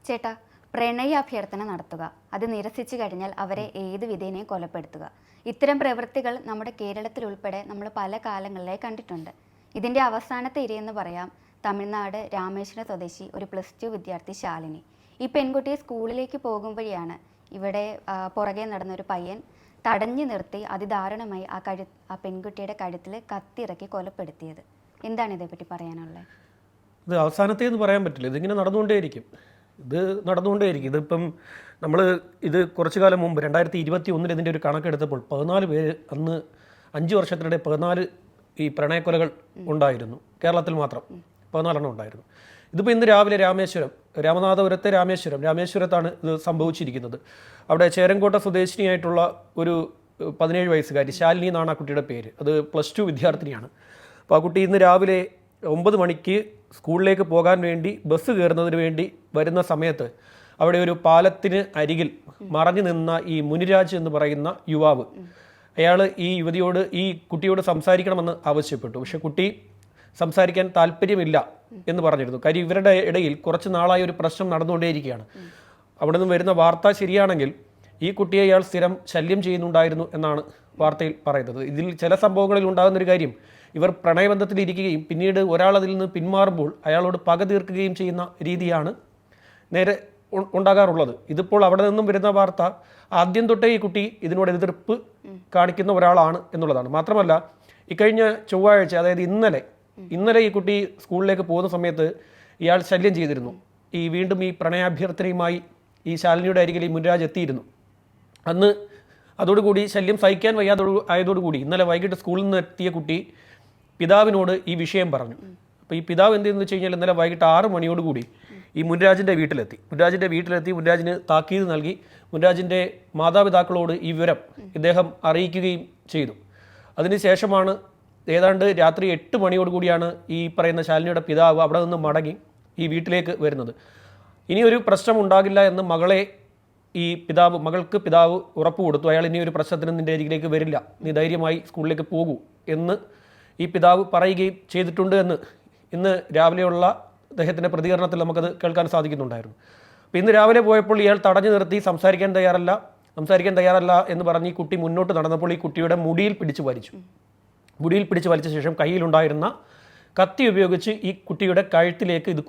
ചേട്ടാ, പ്രണയാഭ്യർത്ഥന നടത്തുക, അത് നിരസിച്ചു കഴിഞ്ഞാൽ അവരെ ഏത് വിധേനയും കൊലപ്പെടുത്തുക. ഇത്തരം പ്രവൃത്തികൾ നമ്മുടെ കേരളത്തിൽ ഉൾപ്പെടെ നമ്മൾ പല കാലങ്ങളിലായി കണ്ടിട്ടുണ്ട്. ഇതിൻ്റെ അവസാനത്തെ ഇരയെന്ന് പറയാം തമിഴ്നാട് രാമേശ്വരം സ്വദേശി ഒരു +2 വിദ്യാർത്ഥി ശാലിനി. ഈ പെൺകുട്ടിയെ സ്കൂളിലേക്ക് പോകുമ്പോഴാണ് ഇവിടെ പുറകെ നടന്നൊരു പയ്യൻ തടഞ്ഞു നിർത്തി അതിദാരുണമായി ആ പെൺകുട്ടിയുടെ കഴുത്തിൽ കത്തിയിറക്കി കൊലപ്പെടുത്തിയത്. എന്താണ് ഇതേപ്പറ്റി പറയാനുള്ളത്? ഇത് അവസാനത്തേന്ന് പറയാൻ പറ്റില്ല, ഇതിങ്ങനെ നടന്നുകൊണ്ടേയിരിക്കും. ഇതിപ്പം നമ്മൾ കുറച്ചു കാലം മുമ്പ് 2021 ഇതിൻ്റെ ഒരു കണക്കെടുത്തപ്പോൾ 14 പേര് അന്ന് 5 വർഷത്തിനിടെ 14 ഈ പ്രണയക്കൊലകൾ ഉണ്ടായിരുന്നു. കേരളത്തിൽ മാത്രം 14 ഉണ്ടായിരുന്നു. ഇതിപ്പോൾ ഇന്ന് രാവിലെ രാമനാഥപുരത്തെ രാമേശ്വരത്താണ് ഇത് സംഭവിച്ചിരിക്കുന്നത്. അവിടെ ചേരങ്കോട്ട സ്വദേശിനിയായിട്ടുള്ള ഒരു 17 വയസ്സുകാരി ശാലിനി എന്നാണ് ആ കുട്ടിയുടെ പേര്. അത് +2 വിദ്യാർത്ഥിനിയാണ്. അപ്പോൾ ആ കുട്ടി ഇന്ന് രാവിലെ 9 മണിക്ക് സ്കൂളിലേക്ക് പോകാൻ വേണ്ടി ബസ് കയറുന്നതിന് വേണ്ടി വരുന്ന സമയത്ത് അവിടെ ഒരു പാലത്തിന് അരികിൽ മറഞ്ഞു നിന്ന ഈ മുനിരാജ് എന്ന് പറയുന്ന യുവാവ്, അയാൾ ഈ കുട്ടിയോട് സംസാരിക്കണമെന്ന് ആവശ്യപ്പെട്ടു. പക്ഷെ കുട്ടി സംസാരിക്കാൻ താല്പര്യമില്ല എന്ന് പറഞ്ഞിരുന്നു. കാര്യം ഇവരുടെ ഇടയിൽ കുറച്ച് നാളായി ഒരു പ്രശ്നം നടന്നുകൊണ്ടേയിരിക്കുകയാണ്. അവിടെ നിന്ന് വരുന്ന വാർത്ത ശരിയാണെങ്കിൽ ഈ കുട്ടിയെ ഇയാൾ സ്ഥിരം ശല്യം ചെയ്യുന്നുണ്ടായിരുന്നു എന്നാണ് വാർത്തയിൽ പറയുന്നത്. ഇതിൽ ചില സംഭവങ്ങളിൽ ഉണ്ടാകുന്നൊരു കാര്യം, ഇവർ പ്രണയബന്ധത്തിലിരിക്കുകയും പിന്നീട് ഒരാൾ അതിൽ നിന്ന് പിന്മാറുമ്പോൾ അയാളോട് പക തീർക്കുകയും ചെയ്യുന്ന രീതിയാണ് നേരെ ഉണ്ടാകാറുള്ളത്. ഇതിപ്പോൾ അവിടെ നിന്നും വരുന്ന വാർത്ത ആദ്യം തൊട്ടേ ഈ കുട്ടി ഇതിനോട് എതിർപ്പ് കാണിക്കുന്ന ഒരാളാണ് എന്നുള്ളതാണ്. മാത്രമല്ല, ഇക്കഴിഞ്ഞ ചൊവ്വാഴ്ച, അതായത് ഇന്നലെ ഈ കുട്ടി സ്കൂളിലേക്ക് പോകുന്ന സമയത്ത് ഇയാൾ ശല്യം ചെയ്തിരുന്നു. വീണ്ടും ഈ പ്രണയാഭ്യർത്ഥനയുമായി ഈ ശാലിനിയുടെ അരികിൽ ഈ മുൻരാജ് എത്തിയിരുന്നു. അന്ന് അതോടുകൂടി ശല്യം സഹിക്കാൻ ആയതോടുകൂടി ഇന്നലെ വൈകിട്ട് സ്കൂളിൽ നിന്ന് എത്തിയ കുട്ടി പിതാവിനോട് ഈ വിഷയം പറഞ്ഞു. അപ്പോൾ ഈ പിതാവ് എന്തെന്ന് വെച്ച് കഴിഞ്ഞാൽ ഇന്നലെ വൈകിട്ട് 6 മണിയോടുകൂടി ഈ മുൻരാജിൻ്റെ വീട്ടിലെത്തി മുൻരാജിന് താക്കീത് നൽകി മുൻരാജിൻ്റെ മാതാപിതാക്കളോട് ഈ വിവരം ഇദ്ദേഹം അറിയിക്കുകയും ചെയ്തു. അതിനുശേഷമാണ് ഏതാണ്ട് രാത്രി 8 മണിയോടുകൂടിയാണ് ഈ പറയുന്ന ശാലിനിയുടെ പിതാവ് അവിടെ നിന്ന് മടങ്ങി ഈ വീട്ടിലേക്ക് വരുന്നത്. ഇനിയൊരു പ്രശ്നം ഉണ്ടാകില്ല എന്ന് മകൾക്ക് പിതാവ് ഉറപ്പ് കൊടുത്തു. അയാൾ ഇനിയൊരു പ്രശ്നത്തിന് നിൻ്റെ അരികിലേക്ക് വരില്ല, നീ ധൈര്യമായി സ്കൂളിലേക്ക് പോകൂ എന്ന് ഈ പിതാവ് പറയുകയും ചെയ്തിട്ടുണ്ട് എന്ന് ഇന്ന് രാവിലെയുള്ള അദ്ദേഹത്തിൻ്റെ പ്രതികരണത്തിൽ നമുക്കത് കേൾക്കാൻ സാധിക്കുന്നുണ്ടായിരുന്നു. അപ്പോൾ ഇന്ന് രാവിലെ പോയപ്പോൾ ഇയാൾ തടഞ്ഞു നിർത്തി സംസാരിക്കാൻ തയ്യാറല്ല എന്ന് പറഞ്ഞ് ഈ കുട്ടി മുന്നോട്ട് നടന്നപ്പോൾ ഈ കുട്ടിയുടെ മുടിയിൽ പിടിച്ച് വലിച്ച ശേഷം കയ്യിലുണ്ടായിരുന്ന കത്തി ഉപയോഗിച്ച് ഈ കുട്ടിയുടെ കഴുത്തിലേക്ക് ഇത്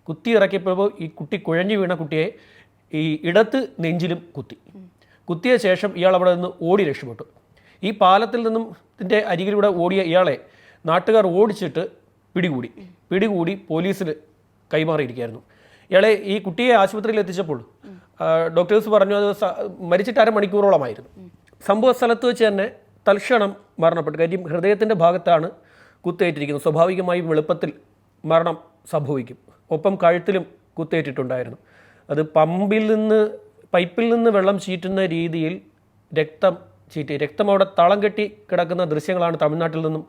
കുത്തിയിറക്കിയപ്പോൾ ഈ കുട്ടി കുഴഞ്ഞു വീണ കുട്ടിയെ ഈ ഇടത്ത് നെഞ്ചിലും കുത്തിയ ശേഷം ഇയാൾ അവിടെ നിന്ന് ഓടി രക്ഷപ്പെട്ടു. ഈ പാലത്തിൽ നിന്നും ഇതിൻ്റെ അരികിലൂടെ ഓടിയ ഇയാളെ നാട്ടുകാർ ഓടിച്ചിട്ട് പിടികൂടി പോലീസിൽ കൈമാറിയിരിക്കുകയായിരുന്നു. ഈ കുട്ടിയെ ആശുപത്രിയിൽ എത്തിച്ചപ്പോൾ ഡോക്ടേഴ്സ് പറഞ്ഞു അത് മരിച്ചിട്ട് 1/2 മണിക്കൂറോളമായിരുന്നു. സംഭവ സ്ഥലത്ത് വെച്ച് തന്നെ തൽക്ഷണം മരണപ്പെട്ടു. കാര്യം ഹൃദയത്തിൻ്റെ ഭാഗത്താണ് കുത്തേറ്റിരിക്കുന്നത്. സ്വാഭാവികമായും എളുപ്പത്തിൽ മരണം സംഭവിക്കും. ഒപ്പം കഴുത്തിലും കുത്തേറ്റിട്ടുണ്ടായിരുന്നു. അത് പൈപ്പിൽ നിന്ന് വെള്ളം ചീറ്റുന്ന രീതിയിൽ രക്തം അവിടെ തളം കെട്ടി കിടക്കുന്ന ദൃശ്യങ്ങളാണ് തമിഴ്നാട്ടിൽ നിന്നും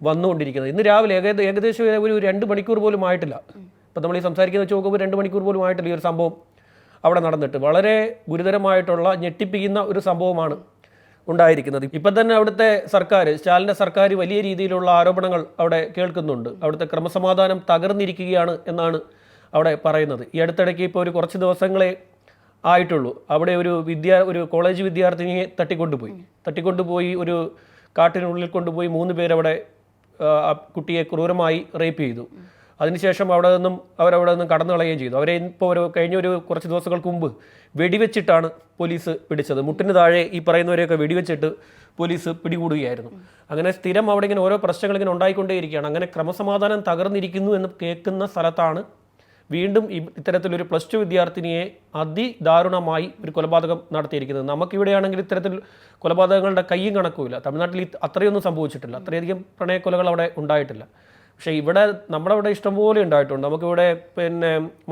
വന്നുകൊണ്ടിരിക്കുന്നത്. ഇന്ന് രാവിലെ ഏകദേശം ഒരു 2 മണിക്കൂർ പോലും ആയിട്ടില്ല. ഇപ്പം നമ്മൾ ഈ സംസാരിക്കുന്ന വെച്ച് നോക്കുമ്പോൾ 2 മണിക്കൂർ പോലും ആയിട്ടില്ല ഈ ഒരു സംഭവം അവിടെ നടന്നിട്ട്. വളരെ ഗുരുതരമായിട്ടുള്ള ഞെട്ടിപ്പിക്കുന്ന ഒരു സംഭവമാണ് ഉണ്ടായിരിക്കുന്നത്. ഇപ്പം തന്നെ അവിടുത്തെ സ്റ്റാലിൻ്റെ സർക്കാർ വലിയ രീതിയിലുള്ള ആരോപണങ്ങൾ അവിടെ കേൾക്കുന്നുണ്ട്. അവിടുത്തെ ക്രമസമാധാനം തകർന്നിരിക്കുകയാണ് എന്നാണ് അവിടെ പറയുന്നത്. ഈ അടുത്തിടയ്ക്ക് ഇപ്പോൾ ഒരു കുറച്ച് ദിവസങ്ങളെ ആയിട്ടുള്ളൂ, അവിടെ ഒരു കോളേജ് വിദ്യാർത്ഥിനിയെ തട്ടിക്കൊണ്ടുപോയി ഒരു കാട്ടിനുള്ളിൽ കൊണ്ടുപോയി 3 പേരവിടെ ആ കുട്ടിയെ ക്രൂരമായി റേപ്പ് ചെയ്തു. അതിനുശേഷം അവിടെ നിന്നും കടന്നു കളയുകയും ചെയ്തു. അവരെ ഇപ്പോൾ കഴിഞ്ഞ കുറച്ച് ദിവസങ്ങൾക്ക് മുമ്പ് വെടിവെച്ചിട്ടാണ് പോലീസ് പിടിച്ചത്. മുട്ടിന് താഴെ ഈ പറയുന്നവരെയൊക്കെ വെടിവെച്ചിട്ട് പോലീസ് പിടികൂടുകയായിരുന്നു. അങ്ങനെ സ്ഥിരം അവിടെ ഇങ്ങനെ ഓരോ പ്രശ്നങ്ങൾ ഇങ്ങനെ ഉണ്ടായിക്കൊണ്ടേയിരിക്കുകയാണ്. അങ്ങനെ ക്രമസമാധാനം തകർന്നിരിക്കുന്നു എന്ന് കേൾക്കുന്ന സ്ഥലത്താണ് വീണ്ടും ഇത്തരത്തിലൊരു +2 വിദ്യാർത്ഥിനിയെ അതിദാരുണമായി ഒരു കൊലപാതകം നടത്തിയിരിക്കുന്നത്. നമുക്കിവിടെയാണെങ്കിൽ ഇത്തരത്തിൽ കൊലപാതകങ്ങളുടെ കയ്യും കണക്കുമില്ല. തമിഴ്നാട്ടിൽ അത്രയൊന്നും സംഭവിച്ചിട്ടില്ല, അത്രയധികം പ്രണയക്കൊലകൾ അവിടെ ഉണ്ടായിട്ടില്ല. പക്ഷേ നമ്മുടെ ഇഷ്ടംപോലെ ഉണ്ടായിട്ടുണ്ട്. നമുക്കിവിടെ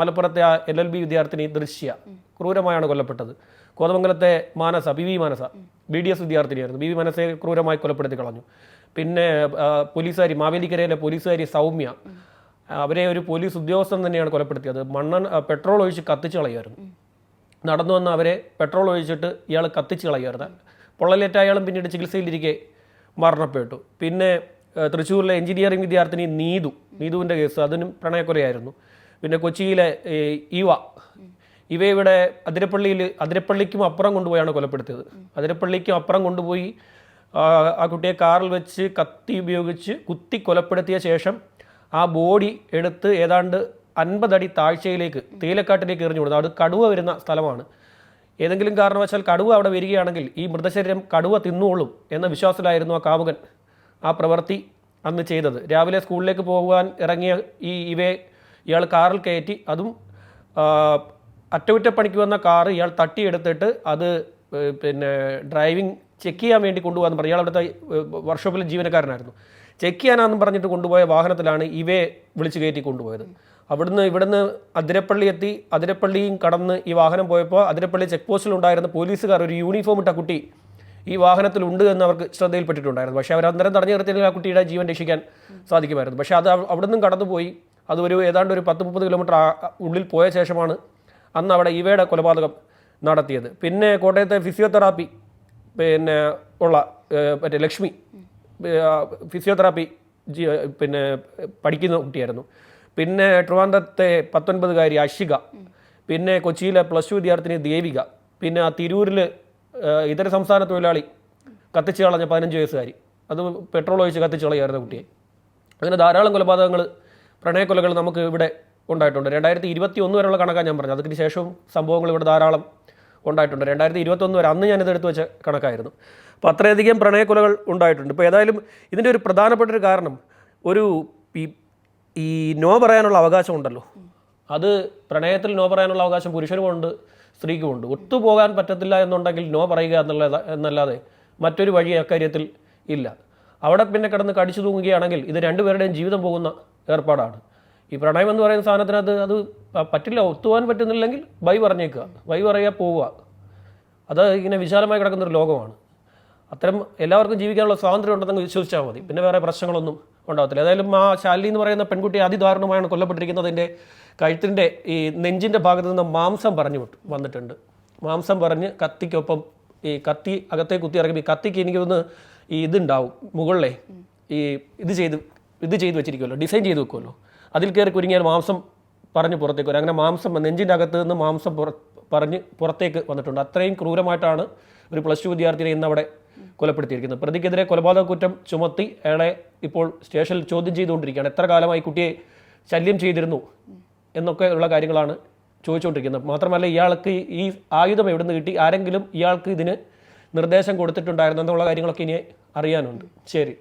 മലപ്പുറത്തെ LLB വിദ്യാർത്ഥിനി ദൃശ്യ ക്രൂരമായാണ് കൊല്ലപ്പെട്ടത്. കോതമംഗലത്തെ ബി വി മാനസ BDS വിദ്യാർത്ഥിനിയായിരുന്നു. ബി വി മാനസയെ ക്രൂരമായി കൊലപ്പെടുത്തി കളഞ്ഞു. പിന്നെ മാവേലിക്കരയിലെ പോലീസുകാരി സൗമ്യ, അവരെ ഒരു പോലീസ് ഉദ്യോഗസ്ഥൻ തന്നെയാണ് കൊലപ്പെടുത്തിയത്. പെട്രോൾ ഒഴിച്ച് കത്തിച്ച് കളയുമായിരുന്നു. നടന്നു വന്ന് അവരെ പെട്രോൾ ഒഴിച്ചിട്ട് ഇയാൾ കത്തിച്ച് കളയുമായിരുന്നു. പൊള്ളലേറ്റ അയാളും പിന്നീട് ചികിത്സയിലിരിക്കെ മരണപ്പെട്ടു. പിന്നെ തൃശ്ശൂരിലെ എഞ്ചിനീയറിംഗ് വിദ്യാർത്ഥിനി നീതുവിൻ്റെ കേസ്, അതിനും പ്രണയക്കൊലയായിരുന്നു. പിന്നെ കൊച്ചിയിലെ ഈവ ഇവയുടെ അതിരപ്പള്ളിക്കും അപ്പുറം കൊണ്ടുപോയാണ് കൊലപ്പെടുത്തിയത്. അതിരപ്പള്ളിക്കും അപ്പുറം കൊണ്ടുപോയി ആ കുട്ടിയെ കാറിൽ വെച്ച് കത്തി ഉപയോഗിച്ച് കുത്തി കൊലപ്പെടുത്തിയ ശേഷം ആ ബോഡി എടുത്ത് ഏതാണ്ട് 50 അടി താഴ്ചയിലേക്ക് തേയിലക്കാട്ടിലേക്ക് എറിഞ്ഞു കൊടുത്തു. അത് കടുവ വരുന്ന സ്ഥലമാണ്. ഏതെങ്കിലും കാരണവശാൽ കടുവ അവിടെ വരികയാണെങ്കിൽ ഈ മൃതശരീരം കടുവ തിന്നോളും എന്ന വിശ്വാസത്തിലായിരുന്നു ആ കാമുകൻ ആ പ്രവൃത്തി അന്ന് ചെയ്തത്. രാവിലെ സ്കൂളിലേക്ക് പോകാൻ ഇറങ്ങിയ ഇയാൾ കാറിൽ കയറ്റി, അതും അറ്റകുറ്റപ്പണിക്ക് വന്ന കാറ് ഇയാൾ തട്ടിയെടുത്തിട്ട് അത് പിന്നെ ഡ്രൈവിംഗ് ചെക്ക് ചെയ്യാൻ വേണ്ടി കൊണ്ടുപോകാമെന്ന് പറഞ്ഞു. ഇയാൾ അവിടുത്തെ വർക്ക്ഷോപ്പിലെ ജീവനക്കാരനായിരുന്നു. ചെക്ക് ചെയ്യാനാണെന്ന് പറഞ്ഞിട്ട് കൊണ്ടുപോയ വാഹനത്തിലാണ് ഇവയെ വിളിച്ച് കയറ്റി കൊണ്ടുപോയത്. ഇവിടുന്ന് അതിരപ്പള്ളി എത്തി. അതിരപ്പള്ളിയും കടന്ന് ഈ വാഹനം പോയപ്പോൾ അതിരപ്പള്ളി ചെക്ക് പോസ്റ്റിലുണ്ടായിരുന്ന പോലീസുകാർ ഒരു യൂണിഫോം ഇട്ട കുട്ടി ഈ വാഹനത്തിലുണ്ട് എന്ന് അവർക്ക് ശ്രദ്ധയിൽപ്പെട്ടിട്ടുണ്ടായിരുന്നു. പക്ഷേ അവർ അന്നേരം തടഞ്ഞു നിർത്തിയെങ്കിൽ ആ കുട്ടിയുടെ ജീവൻ രക്ഷിക്കാൻ സാധിക്കുമായിരുന്നു. പക്ഷേ അത് അവിടെ നിന്നും കടന്നുപോയി. അത് ഏതാണ്ട് ഒരു 10-30 കിലോമീറ്റർ ഉള്ളിൽ പോയ ശേഷമാണ് അന്ന് അവിടെ ഇവയുടെ കൊലപാതകം നടത്തിയത്. പിന്നെ കോട്ടയത്തെ ഫിസിയോതെറാപ്പി ഉള്ള മറ്റേ ലക്ഷ്മി ഫിസിയോതെറാപ്പി പിന്നെ പഠിക്കുന്ന കുട്ടിയായിരുന്നു. പിന്നെ ട്രിവാൻഡ്രത്തെ 19-കാരി അഷിക, പിന്നെ കൊച്ചിയിലെ +2 വിദ്യാർത്ഥിനി ദേവിക, പിന്നെ ആ തിരൂരിൽ ഇതര സംസ്ഥാന തൊഴിലാളി കത്തിച്ച് കളഞ്ഞ 15 വയസ്സുകാരി, അത് പെട്രോൾ ഒഴിച്ച് കത്തിച്ച് കളയായിരുന്ന കുട്ടിയെ. അങ്ങനെ ധാരാളം കൊലപാതകങ്ങൾ, പ്രണയക്കൊലകൾ നമുക്ക് ഇവിടെ ഉണ്ടായിട്ടുണ്ട്. 2021 വരെയുള്ള കണക്കാണ് ഞാൻ പറഞ്ഞത്. അതിന് ശേഷവും സംഭവങ്ങൾ ഇവിടെ ധാരാളം ഉണ്ടായിട്ടുണ്ട്. 2021 വരെ അന്ന് ഞാനിത് എടുത്തു വെച്ച കണക്കായിരുന്നു. അപ്പോൾ അത്രയധികം പ്രണയക്കൊലകൾ ഉണ്ടായിട്ടുണ്ട്. ഇപ്പോൾ ഏതായാലും ഇതിൻ്റെ ഒരു പ്രധാനപ്പെട്ട ഒരു കാരണം ഈ നോ പറയാനുള്ള അവകാശം ഉണ്ടല്ലോ, അത് പ്രണയത്തിൽ നോ പറയാനുള്ള അവകാശം പുരുഷനുമുണ്ട് സ്ത്രീക്കുമുണ്ട്. ഒത്തുപോകാൻ പറ്റത്തില്ല എന്നുണ്ടെങ്കിൽ നോ പറയുക എന്നല്ലാതെ മറ്റൊരു വഴി അക്കാര്യത്തിൽ ഇല്ല. അവിടെ പിന്നെ കിടന്ന് കടിച്ചു തൂങ്ങുകയാണെങ്കിൽ ഇത് രണ്ടുപേരുടെയും ജീവിതം പോകുന്ന ഏർപ്പാടാണ്. ഈ പ്രണയം എന്ന് പറയുന്ന സാധനത്തിനകത്ത് അത് പറ്റില്ല, ഒത്തുപോകാൻ പറ്റുന്നില്ലെങ്കിൽ ബൈ പറഞ്ഞേക്കുക, ബൈ പറയുക, പോവുക. അത് ഇങ്ങനെ വിശാലമായി കിടക്കുന്നൊരു ലോകമാണ്. അത്തരം എല്ലാവർക്കും ജീവിക്കാനുള്ള സ്വാതന്ത്ര്യം ഉണ്ടെന്ന് വിശ്വസിച്ചാൽ മതി, പിന്നെ വേറെ പ്രശ്നങ്ങളൊന്നും ഉണ്ടാകത്തില്ല. ഏതായാലും ആ ശാലിനി എന്ന് പറയുന്ന പെൺകുട്ടി അതിദാരുണമായാണ് കൊല്ലപ്പെട്ടിരിക്കുന്നത്. അതിൻ്റെ കഴുത്തിൻ്റെ ഈ നെഞ്ചിൻ്റെ ഭാഗത്ത് നിന്ന് മാംസം വന്നിട്ടുണ്ട്. മാംസം പറഞ്ഞ് കത്തിക്കൊപ്പം ഈ കത്തി അകത്തെ കുത്തി ഇറങ്ങി കത്തിക്ക് എനിക്ക് തോന്നുന്നു ഈ ഇതുണ്ടാവും മുകളിലെ ഈ ഇത് ചെയ്ത് വെച്ചിരിക്കുമല്ലോ, ഡിസൈൻ ചെയ്ത് വെക്കുമല്ലോ, അതിൽ കയറി കുരുങ്ങിയാൽ മാംസം പറഞ്ഞ് പുറത്തേക്ക് വരും. അങ്ങനെ മാംസം നെഞ്ചിൻ്റെ അകത്ത് നിന്ന് മാംസം പറഞ്ഞ് പുറത്തേക്ക് വന്നിട്ടുണ്ട്. അത്രയും ക്രൂരമായിട്ടാണ് ഒരു +2 വിദ്യാർത്ഥിനെ ഇന്ന് അവിടെ കൊലപ്പെടുത്തിയിരിക്കുന്നത്. പ്രതിക്കെതിരെ കൊലപാതക കുറ്റം ചുമത്തി അയാളെ ഇപ്പോൾ സ്റ്റേഷനിൽ ചോദ്യം ചെയ്തുകൊണ്ടിരിക്കുകയാണ്. എത്ര കാലമായി കുട്ടിയെ ശല്യം ചെയ്തിരുന്നു എന്നൊക്കെ ഉള്ള കാര്യങ്ങളാണ് ചോദിച്ചുകൊണ്ടിരിക്കുന്നത്. മാത്രമല്ല ഇയാൾക്ക് ഈ ആയുധം എവിടെ നിന്ന് കിട്ടി, ആരെങ്കിലും ഇയാൾക്ക് ഇതിന് നിർദ്ദേശം കൊടുത്തിട്ടുണ്ടായിരുന്നു എന്നുള്ള കാര്യങ്ങളൊക്കെ ഇനി അറിയാനുണ്ട്. ശരി.